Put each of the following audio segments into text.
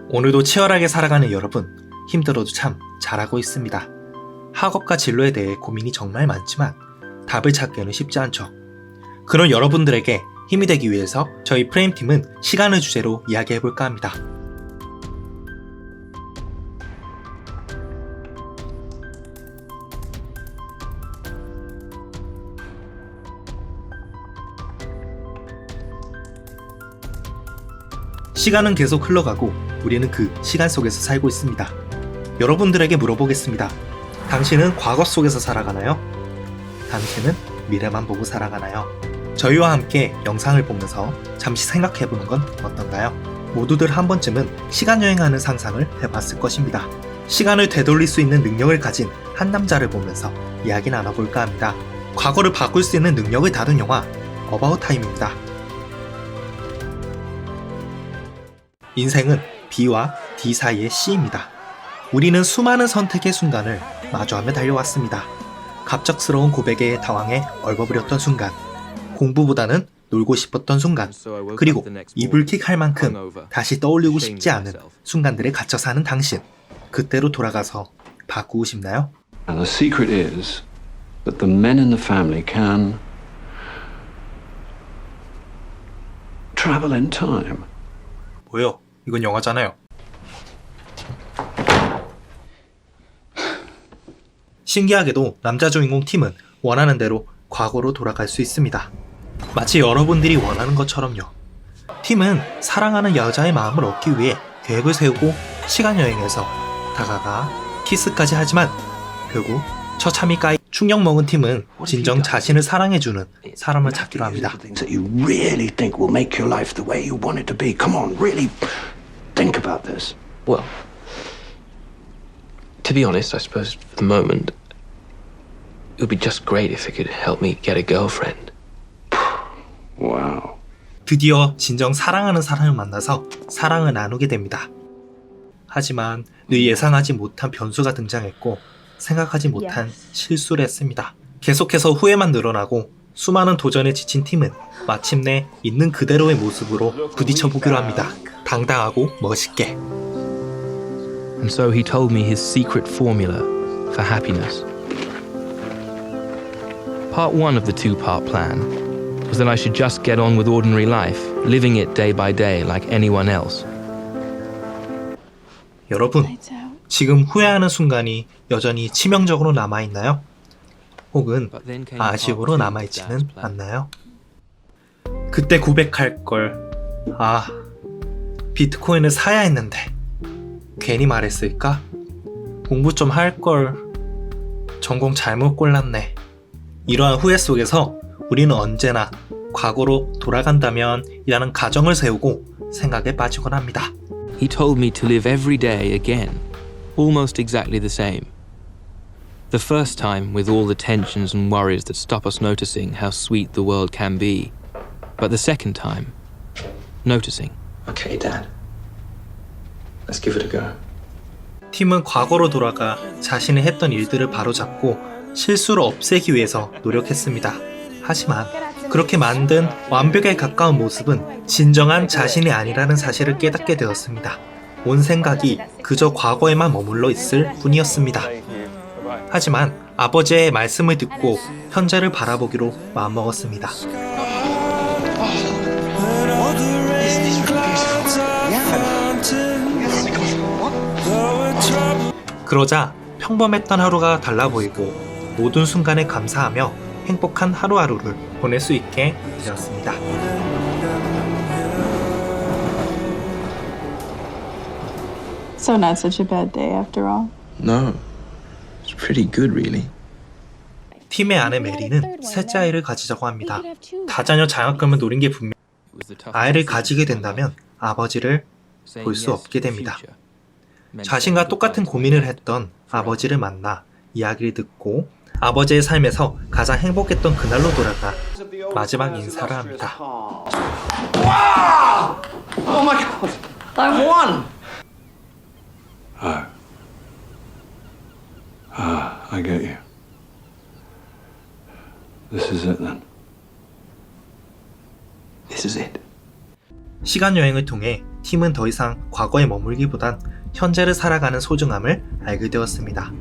오늘도 치열하게 살아가는 여러분, 힘들어도 참 잘하고 있습니다. 학업과 진로에 대해 고민이 정말 많지만 답을 찾기는 쉽지 않죠. 그런 여러분들에게 힘이 되기 위해서 저희 프레임팀은 시간을 주제로 이야기해볼까 합니다. 시간은 계속 흘러가고 우리는 그 시간 속에서 살고 있습니다. 여러분들에게 물어보겠습니다. 당신은 과거 속에서 살아가나요? 당신은 미래만 보고 살아가나요? 저희와 함께 영상을 보면서 잠시 생각해보는 건 어떤가요? 모두들 한 번쯤은 시간여행하는 상상을 해봤을 것입니다. 시간을 되돌릴 수 있는 능력을 가진 한 남자를 보면서 이야기 나눠볼까 합니다. 과거를 바꿀 수 있는 능력을 다룬 영화 어바웃 타임입니다. 인생은 B와 D 사이의 C입니다. 우리는 수많은 선택의 순간을 마주하며 달려왔습니다. 갑작스러운 고백에 당황해 얼버무렸던 순간, 공부보다는 놀고 싶었던 순간, 그리고 이불킥 할 만큼 다시 떠올리고 싶지 않은 순간들에 갇혀 사는 당신, 그때로 돌아가서 바꾸고 싶나요? And the secret is that the men in the family can travel in time. 뭐요? 이건 영화잖아요. 신기하게도 남자 주인공 팀은 원하는 대로 과거로 돌아갈 수 있습니다. 마치 여러분들이 원하는 것처럼요. 팀은 사랑하는 여자의 마음을 얻기 위해 계획을 세우고 시간여행에서 다가가 키스까지 하지만 결국 처참히 까이 충격 먹은 팀은 진정 자신을 사랑해주는 사람을 찾기로 합니다. That you really think will make your life the way you want it to be. Come on, really think about this. Well, to be honest, I suppose for the moment, it would be just great if it could help me get a girlfriend. Wow. 드디어 진정 사랑하는 사람을 만나서 사랑을 나누게 됩니다. 하지만 늘 예상하지 못한 변수가 등장했고 생각하지 못한 실수를 했습니다. 계속해서 후회만 늘어나고 수많은 도전에 지친 팀은 마침내 있는 그대로의 모습으로 부딪혀보기로 합니다. 당당하고 멋있게. And so he told me his secret formula for happiness. Part one of the two-part plan was that I should just get on with ordinary life, living it day by day like anyone else. 여러분, 지금 후회하는 순간이 여전히 치명적으로 남아있나요? 혹은 아쉬움으로 남아있지는 않나요? 그때 고백할 걸. 비트코인을 사야 했는데 괜히 말했을까? 공부 좀 할 걸. 전공 잘못 골랐네. 이러한 후회 속에서 우리는 언제나 과거로 돌아간다면 이라는 가정을 세우고 생각에 빠지곤 합니다. He told me to live every day again, almost exactly the same. The first time with all the tensions and worries that stop us noticing how sweet the world can be. But the second time, noticing. Okay, Dad. Let's give it a go. 팀은 과거로 돌아가 자신이 했던 일들을 바로잡고 실수를 없애기 위해서 노력했습니다. 하지만 그렇게 만든 완벽에 가까운 모습은 진정한 자신이 아니라는 사실을 깨닫게 되었습니다. 온 생각이 그저 과거에만 머물러 있을 뿐이었습니다. 하지만 아버지의 말씀을 듣고 현재를 바라보기로 마음먹었습니다. 그러자 평범했던 하루가 달라 보이고 모든 순간에 감사하며 행복한 하루하루를 보낼 수 있게 되었습니다. So not such a bad day after all. No. It's pretty good, really. 팀의 아내 메리는 셋째 아이를 가지자고 합니다. 다자녀 장학금을 노린 게 분명. 아이를 가지게 된다면 아버지를 볼 수 없게 됩니다. 자신과 똑같은 고민을 했던 아버지를 만나 이야기를 듣고 아버지의 삶에서 가장 행복했던 그날로 돌아가 마지막 인사를 합니다. Wow! Oh my God! I won! I get you. This is it then. This is it. 시간 여행을 통해 팀은 더 이상 과거에 머물기보단 현재를 살아가는 소중함을 알게 되었습니다.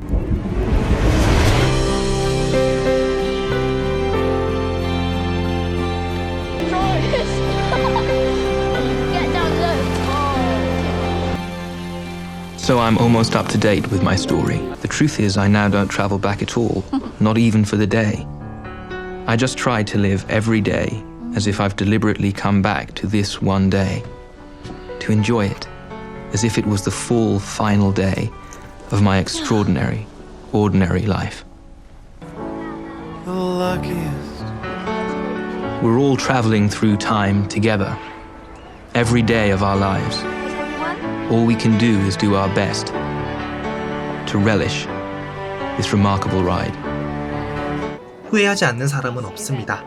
So I'm almost up to date with my story. The truth is, I now don't travel back at all, not even for the day. I just try to live every day as if I've deliberately come back to this one day, to enjoy it as if it was the full, final day of my extraordinary, ordinary life. We're all traveling through time together, every day of our lives. All we can do is do our best to relish this remarkable ride. 후회하지 않는 사람은 없습니다.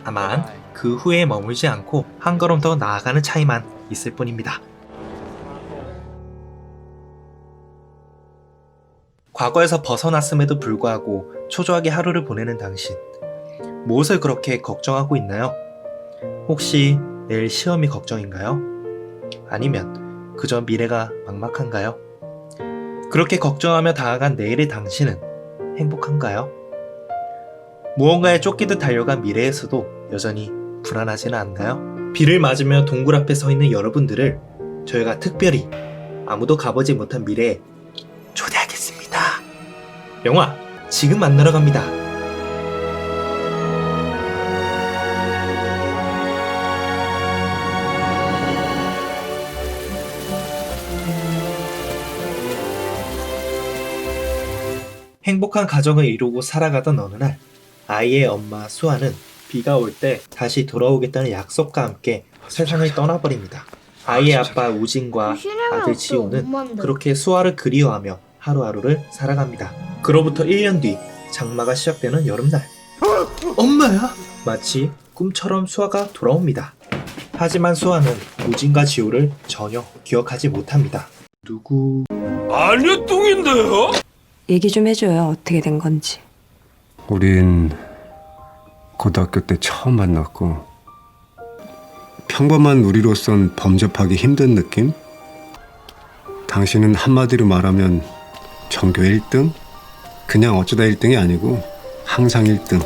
다만 그 후회에 머물지 않고 한 걸음 더 나아가는 차이만 있을 뿐입니다. 과거에서 벗어났음에도 불구하고 초조하게 하루를 보내는 당신. 무엇을 그렇게 걱정하고 있나요? 혹시 내일 시험이 걱정인가요? 아니면 그저 미래가 막막한가요? 그렇게 걱정하며 다가간 내일의 당신은 행복한가요? 무언가에 쫓기듯 달려간 미래에서도 여전히 불안하지는 않나요? 비를 맞으며 동굴 앞에 서 있는 여러분들을 저희가 특별히 아무도 가보지 못한 미래에 초대하겠습니다. 영화 지금 만나러 갑니다. 행복한 가정을 이루고 살아가던 어느 날 아이의 엄마 수아는 비가 올 때 다시 돌아오겠다는 약속과 함께 세상을 떠나버립니다. 아이의 아빠 우진과 아들 지호는 그렇게 수아를 그리워하며 하루하루를 살아갑니다. 그로부터 1년 뒤 장마가 시작되는 여름날, 엄마야! 마치 꿈처럼 수아가 돌아옵니다. 하지만 수아는 우진과 지호를 전혀 기억하지 못합니다. 누구... 마녀뚱인데요? 얘기 좀 해줘요. 어떻게 된 건지. 우린 고등학교 때 처음 만났고 평범한 우리로선 범접하기 힘든 느낌? 당신은 한마디로 말하면 전교 1등? 그냥 어쩌다 1등이 아니고 항상 1등.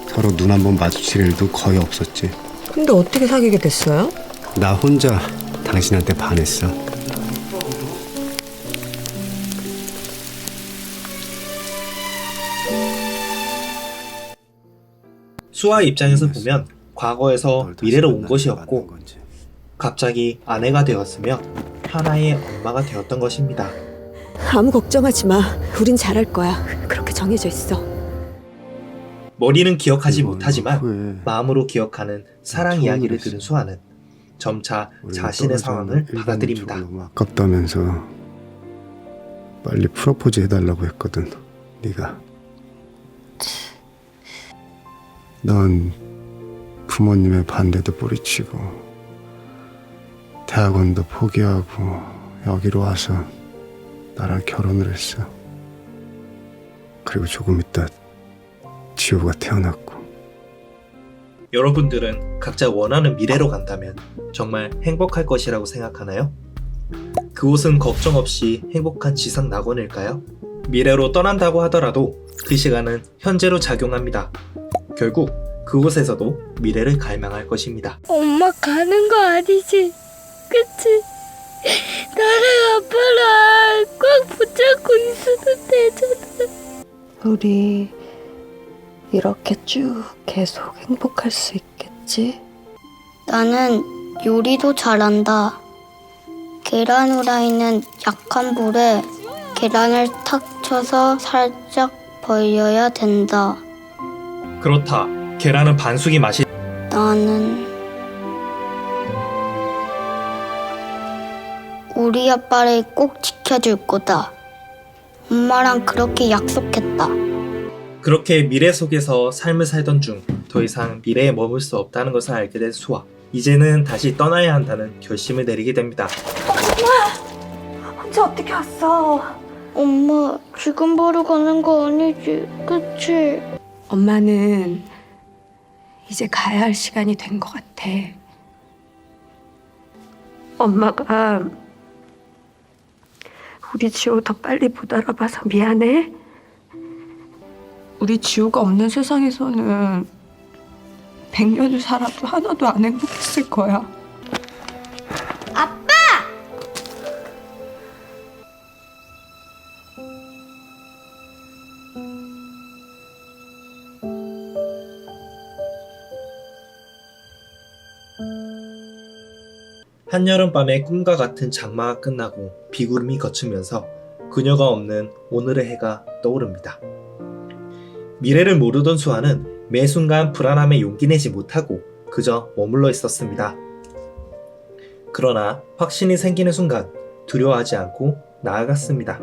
서로 눈 한 번 마주칠 일도 거의 없었지. 근데 어떻게 사귀게 됐어요? 나 혼자 당신한테 반했어. 수아 입장에서 보면 과거에서 미래로 온 것이었고 갑자기 아내가 되었으며 하나의 엄마가 되었던 것입니다. 아무 걱정하지 마. 우린 잘할 거야. 그렇게 정해져 있어. 머리는 기억하지 못하지만 마음으로 기억하는 사랑 이야기를 들은 수아는 점차 자신의 상황을 받아들입니다. 아깝다면서 빨리 프로포즈 해달라고 했거든. 네가. 넌 부모님의 반대도 뿌리치고 대학원도 포기하고 여기로 와서 나랑 결혼을 했어. 그리고 조금 있다 지호가 태어났고. 여러분들은 각자 원하는 미래로 간다면 정말 행복할 것이라고 생각하나요? 그곳은 걱정 없이 행복한 지상 낙원일까요? 미래로 떠난다고 하더라도 그 시간은 현재로 작용합니다. 결국 그곳에서도 미래를 갈망할 것입니다. 엄마 가는 거 아니지? 그치? 나랑 아빠랑 꽉 붙잡고 있어도 되잖아. 우리 이렇게 쭉 계속 행복할 수 있겠지? 나는 요리도 잘한다. 계란 후라이는 약한 불에 계란을 탁 쳐서 살짝 벌려야 된다. 그렇다. 계란은 반숙이 맛이... 나는 우리 아빠를 꼭 지켜줄 거다. 엄마랑 그렇게 약속했다. 그렇게 미래 속에서 삶을 살던 중 더 이상 미래에 머물 수 없다는 것을 알게 된 수아. 이제는 다시 떠나야 한다는 결심을 내리게 됩니다. 혼자 어떻게 왔어? 엄마 지금 바로 가는 거 아니지? 그치? 엄마는 이제 가야 할 시간이 된 것 같아. 엄마가 우리 지호 더 빨리 못 알아봐서 미안해. 우리 지호가 없는 세상에서는 100년을 살아도 하나도 안 행복했을 거야. 한여름밤의 꿈과 같은 장마가 끝나고 비구름이 걷히면서 그녀가 없는 오늘의 해가 떠오릅니다. 미래를 모르던 수아는 매 순간 불안함에 용기 내지 못하고 그저 머물러 있었습니다. 그러나 확신이 생기는 순간 두려워하지 않고 나아갔습니다.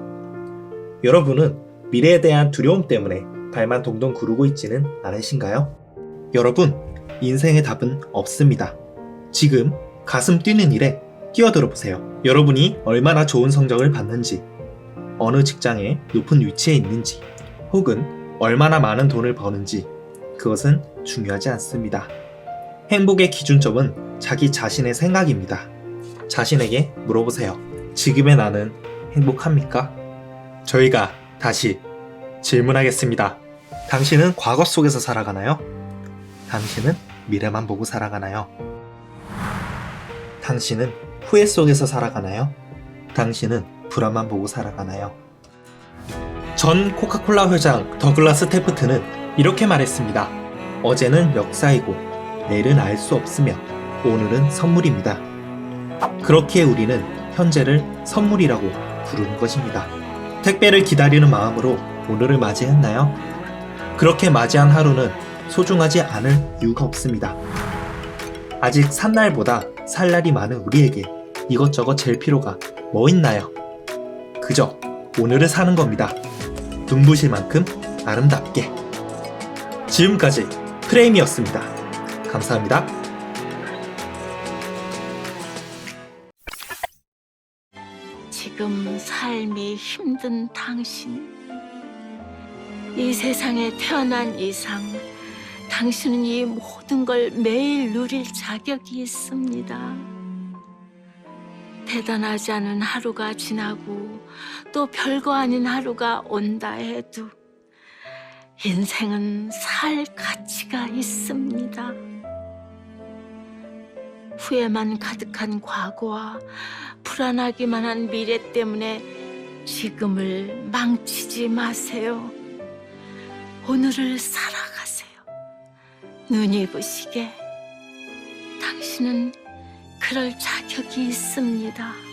여러분은 미래에 대한 두려움 때문에 발만 동동 구르고 있지는 않으신가요? 여러분, 인생의 답은 없습니다. 지금 가슴 뛰는 일에 끼어들어 보세요. 여러분이 얼마나 좋은 성적을 받는지, 어느 직장에 높은 위치에 있는지, 혹은 얼마나 많은 돈을 버는지 그것은 중요하지 않습니다. 행복의 기준점은 자기 자신의 생각입니다. 자신에게 물어보세요. 지금의 나는 행복합니까? 저희가 다시 질문하겠습니다. 당신은 과거 속에서 살아가나요? 당신은 미래만 보고 살아가나요? 당신은 후회 속에서 살아가나요? 당신은 불안만 보고 살아가나요? 전 코카콜라 회장 더글라스 테프트는 이렇게 말했습니다. 어제는 역사이고 내일은 알 수 없으며 오늘은 선물입니다. 그렇게 우리는 현재를 선물이라고 부르는 것입니다. 택배를 기다리는 마음으로 오늘을 맞이했나요? 그렇게 맞이한 하루는 소중하지 않을 이유가 없습니다. 아직 산 날보다 살 날이 많은 우리에게 이것저것 잴 필요가 뭐 있나요? 그저 오늘을 사는 겁니다. 눈부실 만큼 아름답게. 지금까지 프레임이었습니다. 감사합니다. 지금 삶이 힘든 당신, 이 세상에 태어난 이상 당신은 이 모든 걸 매일 누릴 자격이 있습니다. 대단하지 않은 하루가 지나고 또 별거 아닌 하루가 온다 해도 인생은 살 가치가 있습니다. 후회만 가득한 과거와 불안하기만 한 미래 때문에 지금을 망치지 마세요. 오늘을 살아가세요. 눈이 부시게 당신은 그럴 자격이 있습니다.